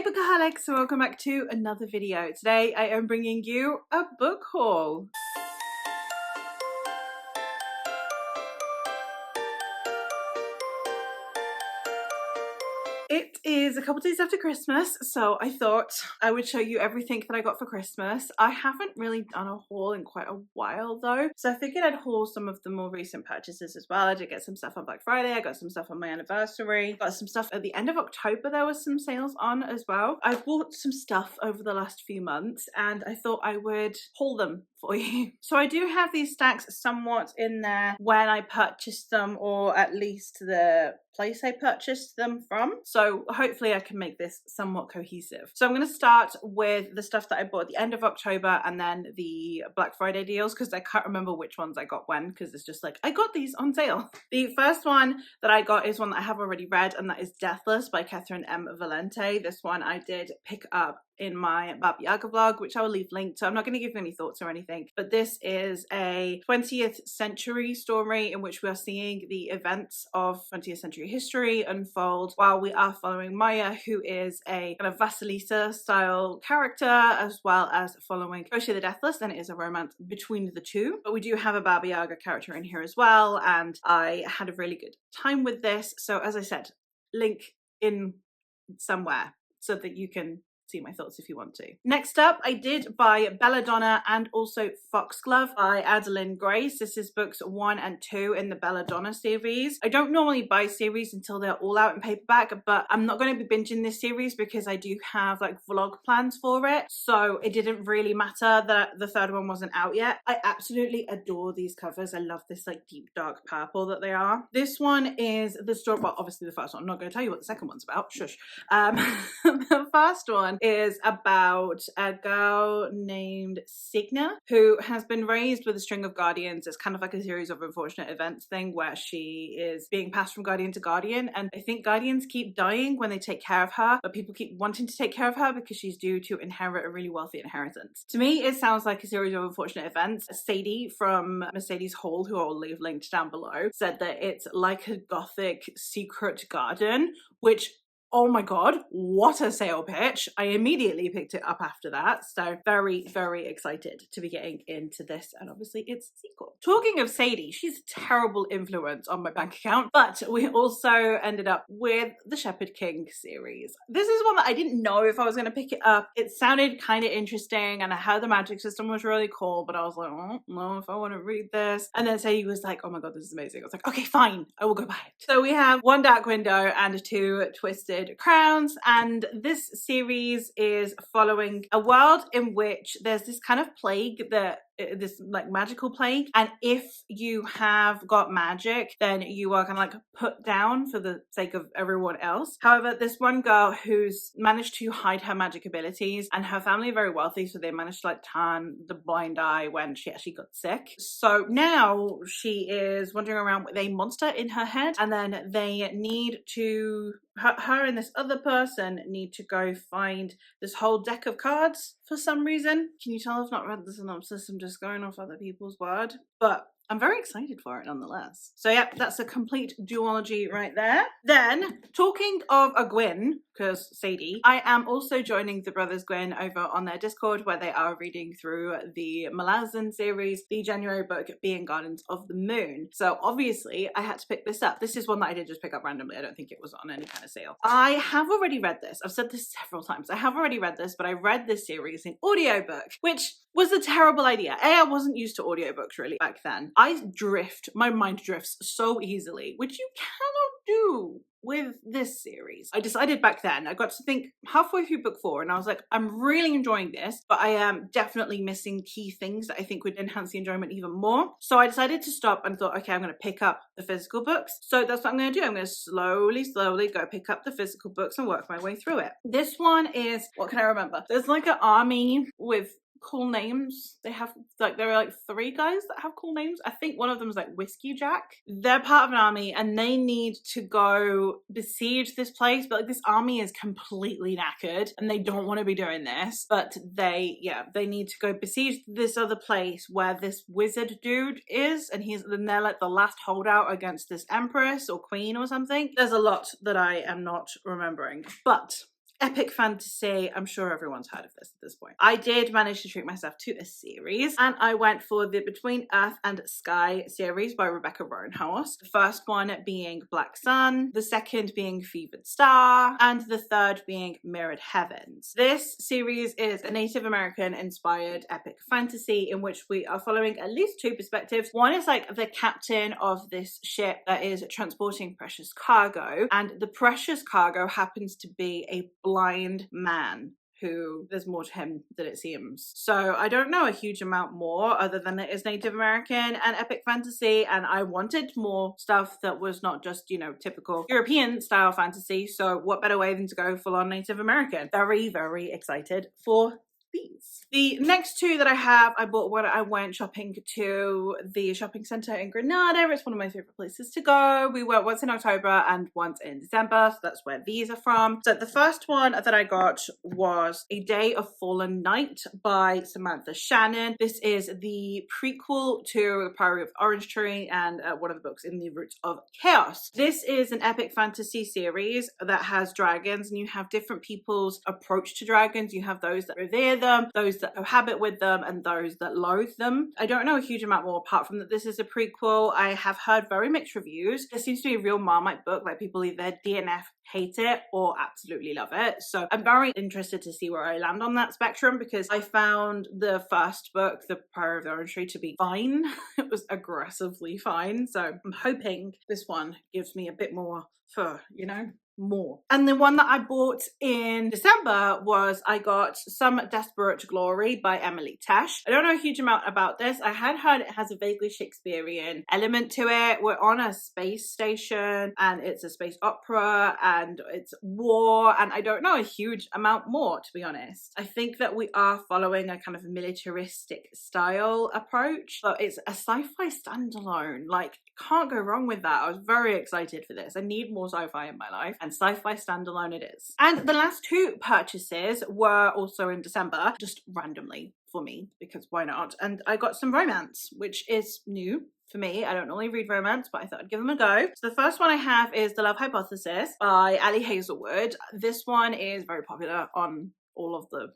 Bookaholics, so welcome back to another video. Today I am bringing you a book haul. It is a couple days after Christmas, so I thought I would show you everything that I got for Christmas. I haven't really done a haul in quite a while though, so I figured I'd haul some of the more recent purchases as well. I did get some stuff on Black Friday, I got some stuff on my anniversary, got some stuff at the end of October. There was some sales on as well. I've bought some stuff over the last few months and I thought I would haul them for you. So I do have these stacks somewhat in there when I purchased them, or at least the place I purchased them from. So hopefully I can make this somewhat cohesive. So I'm going to start with the stuff that I bought at the end of October and then the Black Friday deals, because I can't remember which ones I got when, because it's just like I got these on sale. The first one that I got is one that I have already read, and that is Deathless by Catherine M. Valente. This one I did pick up in my Baba Yaga vlog, which I will leave linked, so I'm not going to give any thoughts or anything, but this is a 20th century story in which we are seeing the events of 20th century history unfold while we are following Maya, who is a kind of Vasilisa style character, as well as following Koshi the Deathless, and it is a romance between the two. But we do have a Baba Yaga character in here as well, and I had a really good time with this. So as I said, link in somewhere so that you can see my thoughts if you want to. Next up, I did buy Belladonna and also Foxglove by Adeline Grace. This is books 1 and 2 in the Belladonna series. I don't normally buy series until they're all out in paperback, but I'm not going to be binging this series because I do have like vlog plans for it, so it didn't really matter that the third one wasn't out yet. I absolutely adore these covers. I love this like deep dark purple that they are. This one is the story, well obviously the first one. I'm not going to tell you what the second one's about, shush. The first one is about a girl named Signa who has been raised with a string of guardians. It's kind of like a series of unfortunate events thing where she is being passed from guardian to guardian, and I think guardians keep dying when they take care of her, but people keep wanting to take care of her because she's due to inherit a really wealthy inheritance. To me, it sounds like a series of unfortunate events. Sadie from Mercedes Hall, who I'll leave linked down below, said that it's like a gothic secret garden, which, oh my god, what a sale pitch. I immediately picked it up after that. So very, very excited to be getting into this. And obviously it's a sequel. Talking of Sadie, she's a terrible influence on my bank account. But we also ended up with the Shepherd King series. This is one that I didn't know if I was going to pick it up. It sounded kind of interesting and I heard the magic system was really cool, but I was like, I don't know if I want to read this. And then Sadie was like, oh my god, this is amazing. I was like, okay, fine, I will go buy it. So we have One Dark Window and Two Twisted Crowns, and this series is following a world in which there's this kind of plague, that this like magical plague, and if you have got magic then you are kind of like put down for the sake of everyone else. However, this one girl who's managed to hide her magic abilities, and her family are very wealthy, so they managed to like turn the blind eye when she actually got sick. So now she is wandering around with a monster in her head, and then they need to her and this other person need to go find this whole deck of cards for some reason. Can you tell I've not read the synopsis? I'm just going off other people's word, but I'm very excited for it nonetheless. So yeah, that's a complete duology right there. Then, talking of a Gwyn, because Sadie, I am also joining the Brothers Gwyn over on their Discord, where they are reading through the Malazan series, the January book being Gardens of the Moon. So obviously I had to pick this up. This is one that I did just pick up randomly. I don't think it was on any kind of sale. I have already read this. I've said this several times. I have already read this, but I read this series in audiobook, which was a terrible idea. I wasn't used to audiobooks really back then. My mind drifts so easily, which you cannot do with this series. I decided back then, I got to think halfway through book 4 and I was like, I'm really enjoying this, but I am definitely missing key things that I think would enhance the enjoyment even more. So I decided to stop and thought, okay, I'm going to pick up the physical books. So that's what I'm going to do. I'm going to slowly go pick up the physical books and work my way through it. This one is, what can I remember? There's like an army with cool names. There are like 3 guys that have cool names. I think one of them is like Whiskey Jack. They're part of an army and they need to go besiege this place, but like this army is completely knackered and they don't want to be doing this, but they need to go besiege this other place where this wizard dude is, and they're like the last holdout against this empress or queen or something. There's a lot that I am not remembering, but epic fantasy. I'm sure everyone's heard of this at this point. I did manage to treat myself to a series, and I went for the Between Earth and Sky series by Rebecca Roanhouse. The first one being Black Sun, the second being Fevered Star, and the third being Mirrored Heavens. This series is a Native American inspired epic fantasy in which we are following at least two perspectives. One is like the captain of this ship that is transporting precious cargo, and the precious cargo happens to be a blind man who there's more to him than it seems. So I don't know a huge amount more other than it is Native American and epic fantasy, and I wanted more stuff that was not just, you know, typical European style fantasy. So what better way than to go full on Native American? Very, very excited for these. The next two that I have, I bought when I went shopping to the shopping centre in Granada. It's one of my favourite places to go. We went once in October and once in December, so that's where these are from. So the first one that I got was A Day of Fallen Night by Samantha Shannon. This is the prequel to The Priory of Orange Tree and one of the books in the Roots of Chaos. This is an epic fantasy series that has dragons, and you have different people's approach to dragons. You have those that revere them, those that cohabit with them, and those that loathe them. I don't know a huge amount more apart from that this is a prequel. I have heard very mixed reviews. This seems to be a real Marmite book, like people either DNF hate it or absolutely love it. So I'm very interested to see where I land on that spectrum, because I found the first book, The Priory of the Orange Tree, to be fine. It was aggressively fine. So I'm hoping this one gives me a bit more for, you know, more. And the one that I bought in December was I got Some Desperate Glory by Emily Tesh. I don't know a huge amount about this. I had heard it has a vaguely Shakespearean element to it. We're on a space station and it's a space opera and it's war, and I don't know a huge amount more, to be honest. I think that we are following a kind of militaristic style approach, but it's a sci-fi standalone. Like, can't go wrong with that. I was very excited for this. I need more sci-fi in my life, and sci-fi standalone it is. And the last two purchases were also in December, just randomly for me, because why not? And I got some romance, which is new for me. I don't normally read romance, but I thought I'd give them a go. So the first one I have is The Love Hypothesis by Ali Hazelwood. This one is very popular on all of the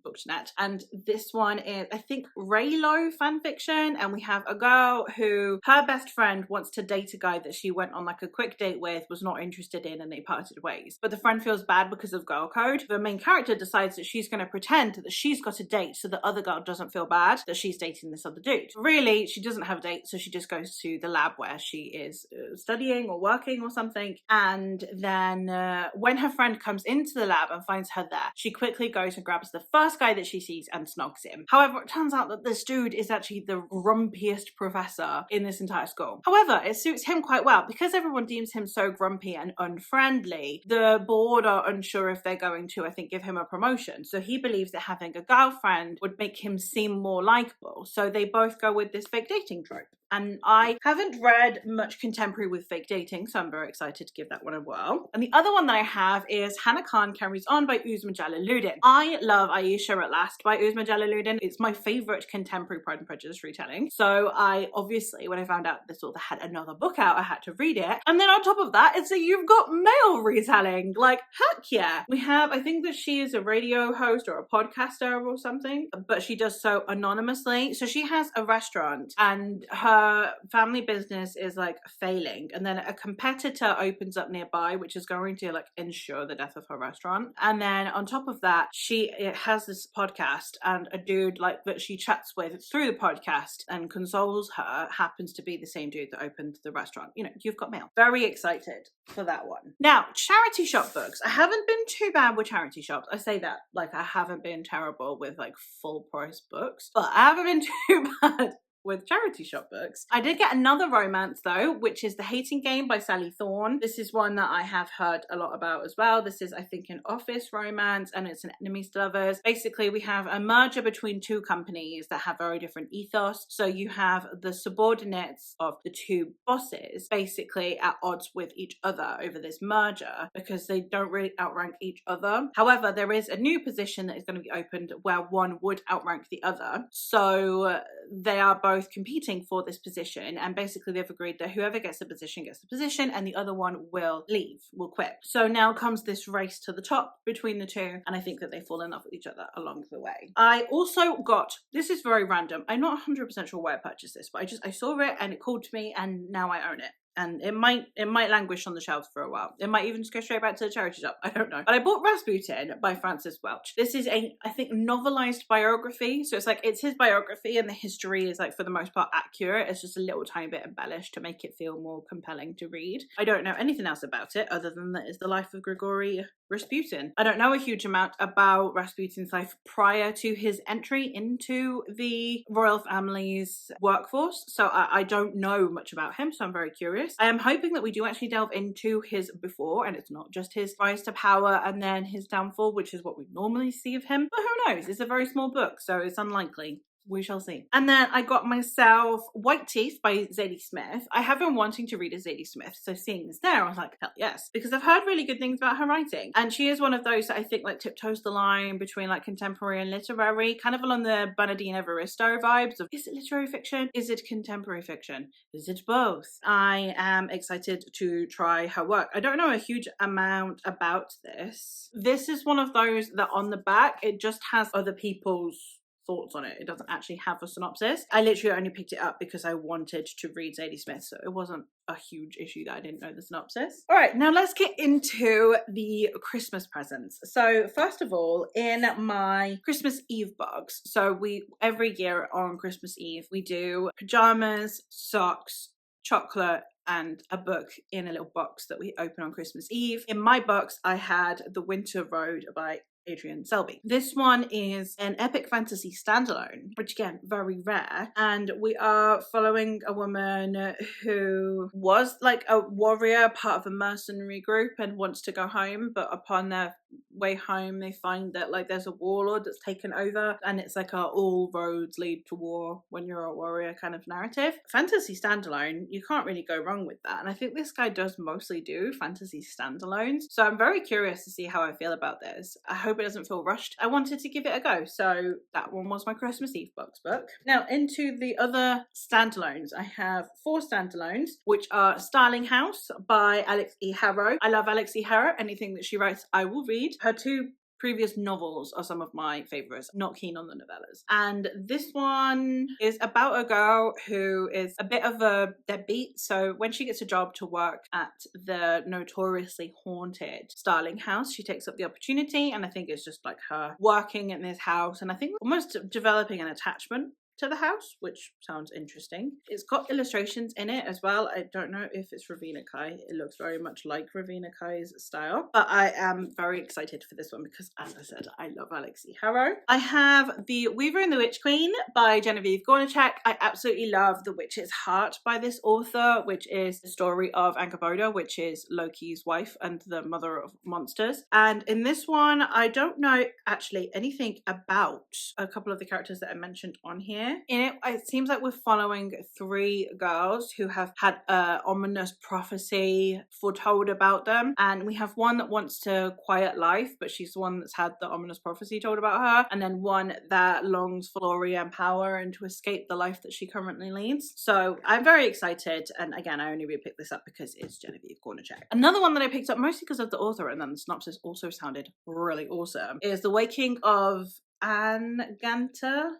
Booknet, and this one is, I think, Raylo fanfiction, and we have a girl who her best friend wants to date a guy that she went on like a quick date with, was not interested in, and they parted ways. But the friend feels bad because of girl code. The main character decides that she's going to pretend that she's got a date so the other girl doesn't feel bad that she's dating this other dude. Really, she doesn't have a date, so she just goes to the lab where she is studying or working or something, and then when her friend comes into the lab and finds her there, she quickly goes and grabs the first guy that she sees and snogs him. However, it turns out that this dude is actually the grumpiest professor in this entire school. However, it suits him quite well because everyone deems him so grumpy and unfriendly. The board are unsure if they're going to, I think, give him a promotion. So he believes that having a girlfriend would make him seem more likable. So they both go with this fake dating trope. And I haven't read much contemporary with fake dating, so I'm very excited to give that one a whirl. And the other one that I have is Hannah Khan Carries On by Uzma Jalaluddin. I love Aisha at Last by Uzma Jalaluddin. It's my favourite contemporary Pride and Prejudice retelling. So I obviously, when I found out this author had another book out, I had to read it. And then on top of that, it's a You've Got Mail retelling. Like, heck yeah. We have, I think that she is a radio host or a podcaster or something, but she does so anonymously. So she has a restaurant and her family business is like failing, and then a competitor opens up nearby which is going to like ensure the death of her restaurant. And then on top of that, she has this podcast, and a dude like that she chats with through the podcast and consoles her happens to be the same dude that opened the restaurant. You know, You've Got Mail. Very excited for that one. Now, charity shop books. I haven't been too bad with charity shops. I say that like I haven't been terrible with like full price books, but I haven't been too bad with charity shop books. I did get another romance though, which is The Hating Game by Sally Thorne. This is one that I have heard a lot about as well. This is, I think, an office romance, and it's an enemies to lovers. Basically, we have a merger between two companies that have very different ethos. So you have the subordinates of the two bosses basically at odds with each other over this merger because they don't really outrank each other. However, there is a new position that is going to be opened where one would outrank the other. So they are both both competing for this position, and basically they've agreed that whoever gets the position and the other one will leave, will quit. So now comes this race to the top between the two, and I think that they fall in love with each other along the way. I also got, this is very random, I'm not 100% sure why I purchased this, but I saw it and it called to me and now I own it. And it might languish on the shelves for a while. It might even just go straight back to the charity shop. I don't know. But I bought Rasputin by Francis Welch. This is a, I think, novelized biography. So it's his biography and the history is for the most part accurate. It's just a little tiny bit embellished to make it feel more compelling to read. I don't know anything else about it other than that it's the life of Grigory Rasputin. I don't know a huge amount about Rasputin's life prior to his entry into the royal family's workforce. So I don't know much about him. So I'm very curious. I am hoping that we do actually delve into his before and it's not just his rise to power and then his downfall, which is what we normally see of him. But who knows? It's a very small book, so it's unlikely. We shall see. And then I got myself White Teeth by Zadie Smith. I have been wanting to read a Zadie Smith, so seeing this there, I was like, hell yes. Because I've heard really good things about her writing. And she is one of those that I think tiptoes the line between contemporary and literary, kind of along the Bernardine Evaristo vibes of, is it literary fiction? Is it contemporary fiction? Is it both? I am excited to try her work. I don't know a huge amount about this. This is one of those that on the back, it just has other people's thoughts on it. It doesn't actually have a synopsis. I literally only picked it up because I wanted to read Zadie Smith, so it wasn't a huge issue that I didn't know the synopsis. All right, now let's get into the Christmas presents. So first of all, in my Christmas Eve box, so every year on Christmas Eve, we do pajamas, socks, chocolate, and a book in a little box that we open on Christmas Eve. In my box, I had The Winter Road by Adrian Selby. This one is an epic fantasy standalone, which again, very rare. And we are following a woman who was a warrior, part of a mercenary group and wants to go home. But upon their way home, they find that there's a warlord that's taken over. And it's all roads lead to war when you're a warrior kind of narrative. Fantasy standalone, you can't really go wrong with that. And I think this guy does mostly do fantasy standalones. So I'm very curious to see how I feel about this. I hope it doesn't feel rushed. I wanted to give it a go, so that one was my Christmas Eve box book. Now into the other standalones. I have 4 standalones, which are Starling House by Alex E. Harrow. I love Alex E. Harrow. Anything that she writes, I will read. Her 2 previous novels are some of my favorites. Not keen on the novellas. And this one is about a girl who is a bit of a deadbeat. So when she gets a job to work at the notoriously haunted Starling House, she takes up the opportunity, and I think it's just her working in this house and I think almost developing an attachment to the house, which sounds interesting. It's got illustrations in it as well. I don't know if it's Ravina Kai. It looks very much like Ravina Kai's style, but I am very excited for this one because, as I said, I love Alex E. Harrow. I have The Weaver and the Witch Queen by Genevieve Gornichek. I absolutely love The Witch's Heart by this author, which is the story of Angrboda, which is Loki's wife and the mother of monsters. And in this one, I don't know actually anything about a couple of the characters that I mentioned on here. In it seems like we're following 3 girls who have had an ominous prophecy foretold about them, and we have one that wants to quiet life, but she's the one that's had the ominous prophecy told about her, and then one that longs for glory and power and to escape the life that she currently leads. So I'm very excited, and again, I only picked this up because it's Genevieve Gornichek. Another one that I picked up mostly because of the author, and then the synopsis also sounded really awesome, is The Waking of Angantyr,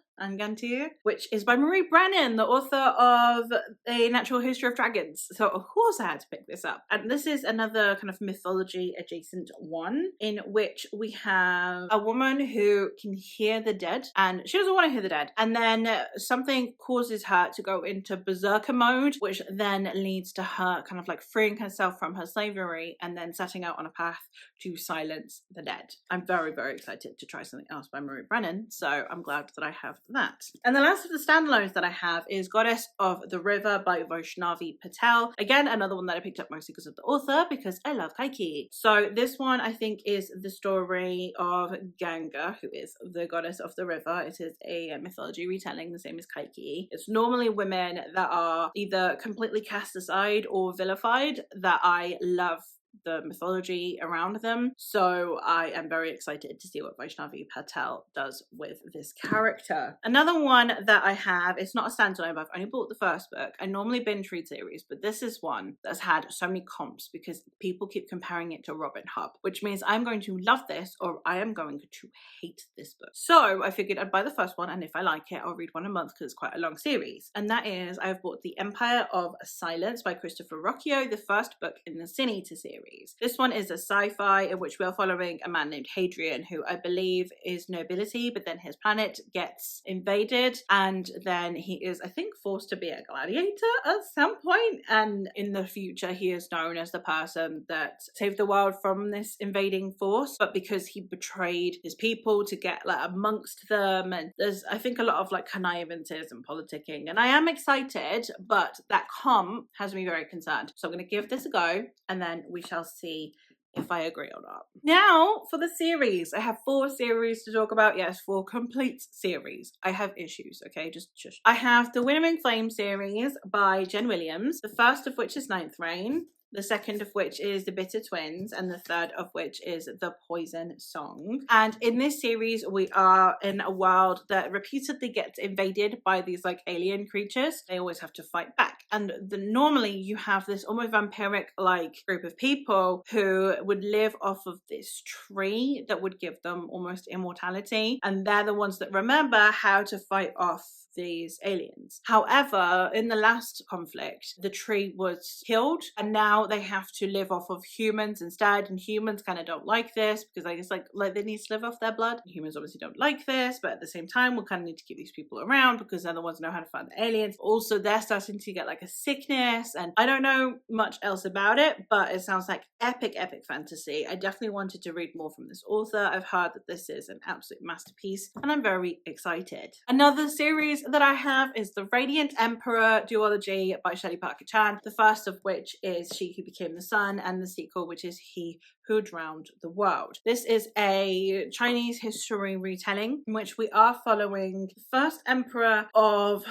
which is by Marie Brennan, the author of A Natural History of Dragons. So of course I had to pick this up. And this is another kind of mythology adjacent one in which we have a woman who can hear the dead and she doesn't want to hear the dead. And then something causes her to go into berserker mode, which then leads to her kind of freeing herself from her slavery and then setting out on a path to silence the dead. I'm very, very excited to try something else by Marie Brennan. So I'm glad that I have that. And the last of the standalones that I have is Goddess of the River by Vaishnavi Patel. Again, another one that I picked up mostly because of the author, because I love Kaiki. So this one I think is the story of Ganga, who is the goddess of the river. It is a mythology retelling, the same as Kaiki. It's normally women that are either completely cast aside or vilified that I love the mythology around them. So I am very excited to see what Vaishnavi Patel does with this character. Another one that I have, it's not a standalone, but I've only bought the first book. I normally binge read series, but this is one that's had so many comps because people keep comparing it to Robin Hood, which means I'm going to love this or I am going to hate this book. So I figured I'd buy the first one, and if I like it, I'll read one a month because it's quite a long series. And that is, I've bought The Empire of Silence by Christopher Rocchio, the first book in the Sin Eater series. This one is a sci-fi in which we are following a man named Hadrian, who I believe is nobility, but then his planet gets invaded, and then he is, I think, forced to be a gladiator at some point. And in the future, he is known as the person that saved the world from this invading force, but because he betrayed his people to get like amongst them, and there's, I think, a lot of like connivances and politicking, and I am excited, but that comp has me very concerned. So I'm going to give this a go, and then we shall see if I agree or not. Now for the series. I have 4 series to talk about. Yes, 4 complete series. I have issues, okay? Just shush. I have the Winnowing Flame series by Jen Williams, the first of which is Ninth Reign, the second of which is The Bitter Twins, and the third of which is The Poison Song. And in this series, we are in a world that repeatedly gets invaded by these like alien creatures. They always have to fight back. And normally you have this almost vampiric like group of people who would live off of this tree that would give them almost immortality. And they're the ones that remember how to fight off these aliens. However, in the last conflict, the tree was killed, and now they have to live off of humans instead, and humans kind of don't like this because I guess like they need to live off their blood. Humans obviously don't like this, but at the same time we kind of need to keep these people around because they're the ones who know how to find the aliens. Also, they're starting to get like a sickness, and I don't know much else about it, but it sounds like epic fantasy. I definitely wanted to read more from this author. I've heard that this is an absolute masterpiece, and I'm very excited. Another series that I have is The Radiant Emperor duology by Shelley Parker Chan, the first of which is She Who Became the Sun, and the sequel, which is He Who Drowned the World. This is a Chinese history retelling in which we are following the first emperor of,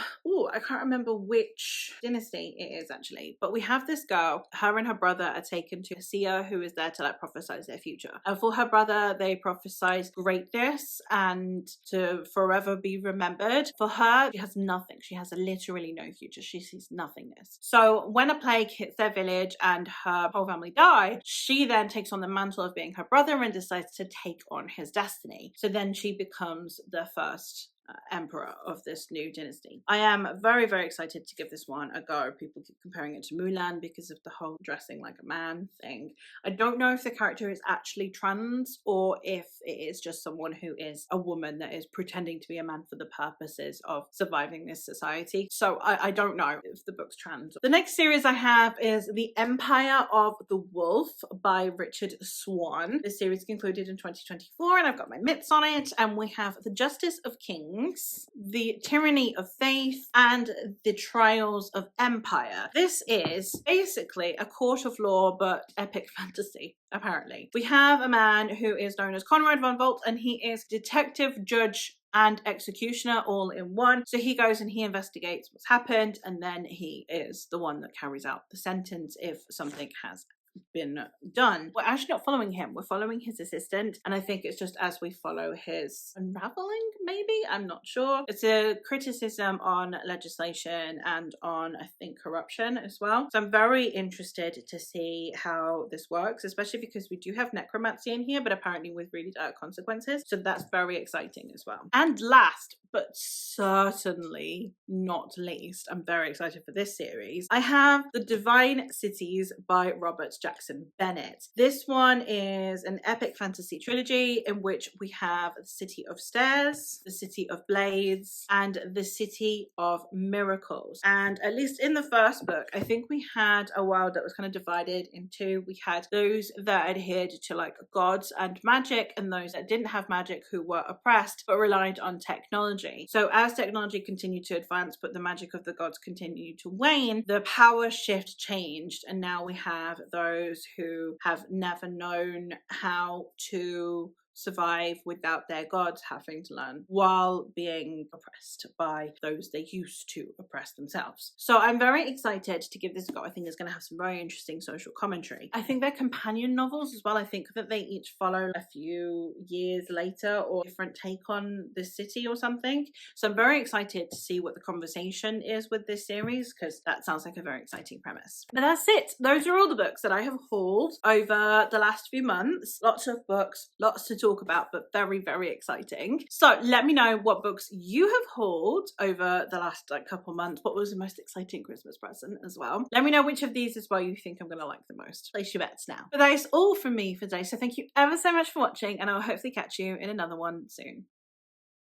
I can't remember which dynasty it is actually, but we have this girl, her and her brother are taken to a seer who is there to like prophesize their future. And for her brother, they prophesize greatness and to forever be remembered. For her, she has nothing. She has literally no future. She sees nothingness. So when a plague hits their village and her whole family die, she then takes on the mantle of being her brother and decides to take on his destiny. So then she becomes the first emperor of this new dynasty. I am very excited to give this one a go. People keep comparing it to Mulan because of the whole dressing like a man thing. I don't know if the character is actually trans or if it is just someone who is a woman that is pretending to be a man for the purposes of surviving this society. So I don't know if the book's trans. The next series I have is The Empire of the Wolf by Richard Swan. This series concluded in 2024 and I've got my mitts on it, and we have The Justice of Kings, The Tyranny of Faith, and The Trials of Empire. This is basically a court of law but epic fantasy, apparently. We have a man who is known as Conrad von Volt, and he is detective, judge, and executioner all in one. So he goes and he investigates what's happened, and then he is the one that carries out the sentence if something has been done. We're actually not following him, we're following his assistant, and I think it's just as we follow his unraveling, maybe, I'm not sure. It's a criticism on legislation and on, I think, corruption as well. So I'm very interested to see how this works, especially because we do have necromancy in here, but apparently with really dire consequences. So that's very exciting as well. And last but certainly not least, I'm very excited for this series, I have The Divine Cities by Robert Jackson Bennett. This one is an epic fantasy trilogy in which we have the City of Stairs, the City of Blades, and the City of Miracles. And at least in the first book, I think we had a world that was kind of divided in two. We had those that adhered to like gods and magic, and those that didn't have magic who were oppressed but relied on technology. So as technology continued to advance but the magic of the gods continued to wane, the power shift changed, and now we have those who have never known how to survive without their gods having to learn while being oppressed by those they used to oppress themselves. So I'm very excited to give this a go. I think it's going to have some very interesting social commentary. I think they're companion novels as well. I think that they each follow a few years later or a different take on the city or something. So I'm very excited to see what the conversation is with this series, because that sounds like a very exciting premise. But that's it. Those are all the books that I have hauled over the last few months. Lots of books, lots to talk about, but very, very exciting. So let me know what books you have hauled over the last couple months. What was the most exciting Christmas present as well? Let me know which of these as well you think I'm going to like the most. Place your bets now. But that is all from me for today. So thank you ever so much for watching, and I'll hopefully catch you in another one soon.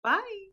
Bye.